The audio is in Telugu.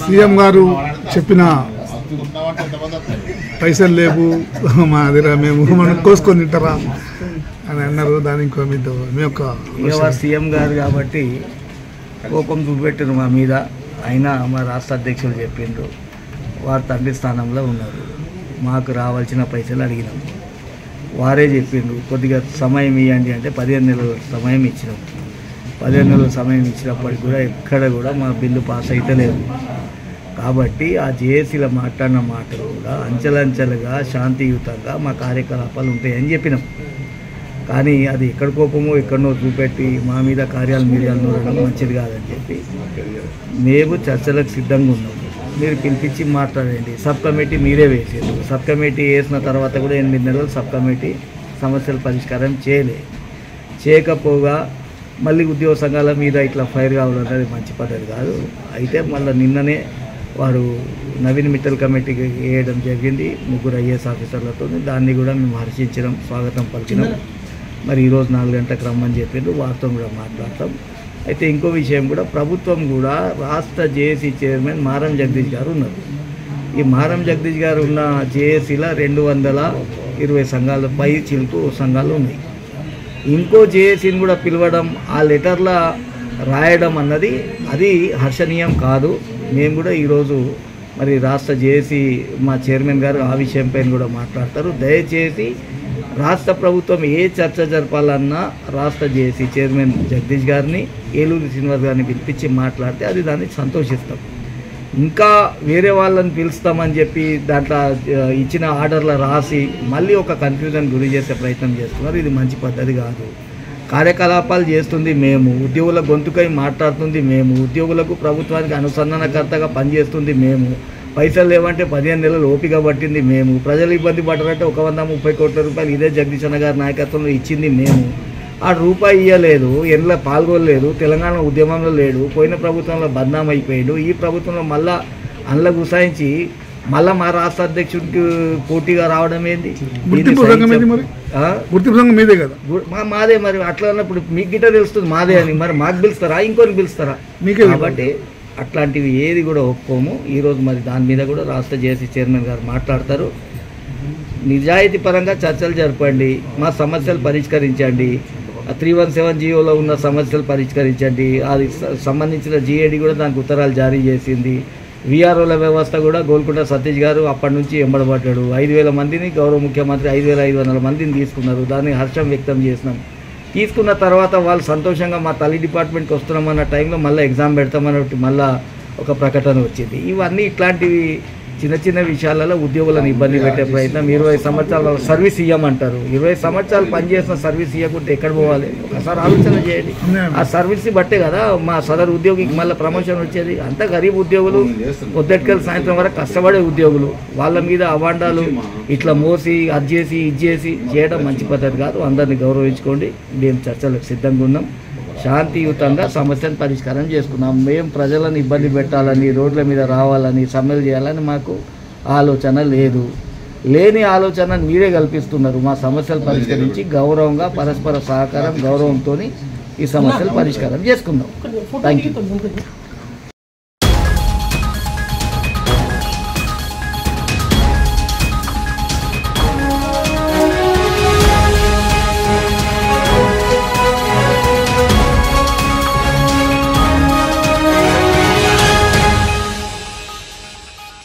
సీఎం గారు చెప్పిన పైసలు లేవు మా దగ్గర, మేము మనం కోసుకొని తింటారా అని అన్నారు. దానికి మీ యొక్క సీఎం గారు కాబట్టి కోపం చూపెట్టారు మా మీద. అయినా మా రాష్ట్ర అధ్యక్షులు చెప్పిండ్రు, వారు తండ్రి స్థానంలో ఉన్నారు, మాకు రావాల్సిన పైసలు అడిగినాం. వారే చెప్పిండ్రు కొద్దిగా సమయం ఇవ్వండి అంటే 15 నెలల సమయం ఇచ్చినాం. 15 నెలల సమయం ఇచ్చినప్పటికి కూడా ఎక్కడ కూడా మా బిల్లు పాస్ అయితే లేదు. కాబట్టి ఆ జేఏసీలో మాట్లాడిన మాటలు కూడా అంచెలంచెలుగా శాంతియుతంగా మా కార్యకలాపాలు ఉంటాయని చెప్పినాం. కానీ అది ఎక్కడ కోపమో ఎక్కడనో చూపెట్టి మా మీద కార్యాలు మీడియాలు నూరడం మంచిది కాదని చెప్పి మేము చర్చలకు సిద్ధంగా ఉన్నాము. మీరు పిలిపించి మాట్లాడండి. సబ్ కమిటీ మీరే వేసారు. సబ్ కమిటీ వేసిన తర్వాత కూడా 8 నెలలు సబ్ కమిటీ సమస్యల పరిష్కారం చేయకపోగా మళ్ళీ ఉద్యోగ సంఘాల మీద ఇట్లా ఫైర్ కావడం అనేది మంచి పద్ధతి కాదు. అయితే మళ్ళీ నిన్ననే వారు నవీన్ మిట్టల్ కమిటీకి వేయడం జరిగింది 3 IAS ఆఫీసర్లతో. దాన్ని కూడా మేము హర్షించడం, స్వాగతం పలికినాం. మరి ఈరోజు 4 గంటలకు రమ్మని చెప్పిండ్రు, వారితో కూడా మాట్లాడతాం. అయితే ఇంకో విషయం కూడా, ప్రభుత్వం కూడా రాష్ట్ర జేఏసీ చైర్మన్ మారం జగదీష్ గారు ఉన్నారు. ఈ మారం జగదీష్ గారు ఉన్న జేఏసీలో 220 సంఘాలు పై చిలుకు సంఘాలు ఉన్నాయి. ఇంకో జేఏసీని కూడా పిలవడం, ఆ లెటర్లో రాయడం అన్నది అది హర్షణీయం కాదు. మేము కూడా ఈరోజు మరి రాష్ట్ర జేఏసీ మా చైర్మన్ గారు ఆ విషయంపైన కూడా మాట్లాడతారు. దయచేసి రాష్ట్ర ప్రభుత్వం ఏ చర్చ జరపాలన్నా రాష్ట్ర జేఏసీ చైర్మన్ జగదీష్ గారిని, ఏలూరు శ్రీనివాస్ గారిని పిలిపించి మాట్లాడితే అది దానికి సంతోషిస్తాం. ఇంకా వేరే వాళ్ళని పిలుస్తామని చెప్పి దాంట్లో ఇచ్చిన ఆర్డర్లో రాసి మళ్ళీ ఒక కన్ఫ్యూజన్ గురి చేసే ప్రయత్నం చేస్తున్నారు. ఇది మంచి పద్ధతి కాదు. కార్యకలాపాలు చేస్తుంది మేము, ఉద్యోగుల గొంతుకై మాట్లాడుతుంది మేము, ఉద్యోగులకు ప్రభుత్వానికి అనుసంధానకర్తగా పనిచేస్తుంది మేము. పైసలు లేవంటే 15 నెలలు ఓపిక పట్టింది మేము. ప్రజలు ఇబ్బంది పడ్డారంటే 130 కోట్ల రూపాయలు ఇదే జగదీష్ అన్న గారి నాయకత్వంలో ఇచ్చింది మేము. ఆ రూపాయి ఇవ్వలేదు, ఎన్నిలో పాల్గొనలేదు, తెలంగాణ ఉద్యమంలో లేడు, పోయిన ప్రభుత్వంలో బద్నాం అయిపోయాడు. ఈ ప్రభుత్వంలో మళ్ళా అందులో గుసాయించి మళ్ళీ మా రాష్ట్ర అధ్యక్షుడికి పోటీగా రావడం ఏంది? మీదే కదా, మాదే. మరి అట్లా అన్నప్పుడు మీకు గిట్ట తెలుస్తుంది మాదే అని, మరి మాకు పిలుస్తారా, ఇంకొని పిలుస్తారా? మీకే. కాబట్టి అట్లాంటివి ఏది కూడా ఒప్పుకోము. ఈరోజు మరి దాని మీద కూడా రాష్ట్ర జేఏసీ చైర్మన్ గారు మాట్లాడతారు. నిజాయితీ పరంగా చర్చలు జరపండి, మా సమస్యలు పరిష్కరించండి. 317 జీవోలో ఉన్న సమస్యలు పరిష్కరించండి. అది సంబంధించిన GAD కూడా దానికి ఉత్తరాలు జారీ చేసింది. VROల వ్యవస్థ కూడా గోల్కొండ సతీష్ గారు అప్పటి నుంచి ఎంబడబడ్డాడు. 5,000 మందిని గౌరవ ముఖ్యమంత్రి 5,500 మందిని తీసుకున్నారు. దాన్ని హర్షం వ్యక్తం చేసినాం. తీసుకున్న తర్వాత వాళ్ళు సంతోషంగా మా తల్లి డిపార్ట్మెంట్కి వస్తున్నామన్న టైంలో మళ్ళీ ఎగ్జామ్ పెడతామన్నట్టు మళ్ళీ ఒక ప్రకటన వచ్చింది. ఇవన్నీ ఇట్లాంటివి చిన్న చిన్న విషయాలలో ఉద్యోగులను ఇబ్బంది పెట్టే ప్రయత్నం. 20 సంవత్సరాల సర్వీస్ ఇవ్వమంటారు. 20 సంవత్సరాలు పనిచేసిన సర్వీస్ ఇవ్వకుంటే ఎక్కడ పోవాలి? ఒకసారి ఆలోచన చేయండి. ఆ సర్వీస్ని బట్టే కదా మా సదరు ఉద్యోగికి మళ్ళీ ప్రమోషన్ వచ్చేది. అంత గరీబ్ ఉద్యోగులు, పొద్దుటికెళ్ళి సాయంత్రం వరకు కష్టపడే ఉద్యోగులు, వాళ్ళ మీద అవాండాలు ఇట్లా మోసి అది చేసి ఇది చేసి చేయడం మంచి పద్ధతి కాదు. అందరినీ గౌరవించుకోండి. మేము చర్చలకు సిద్ధంగా ఉన్నాం. శాంతియుతంగా సమస్యను పరిష్కారం చేసుకున్నాం. మేము ప్రజలను ఇబ్బంది పెట్టాలని, రోడ్ల మీద రావాలని, సమ్మెలు చేయాలని మాకు ఆలోచన లేదు. లేని ఆలోచన మీరే కల్పిస్తున్నారు. మా సమస్యలు పరిష్కరించి గౌరవంగా పరస్పర సహకారం, గౌరవంతో ఈ సమస్యలు పరిష్కారం చేసుకుందాం. Thank you.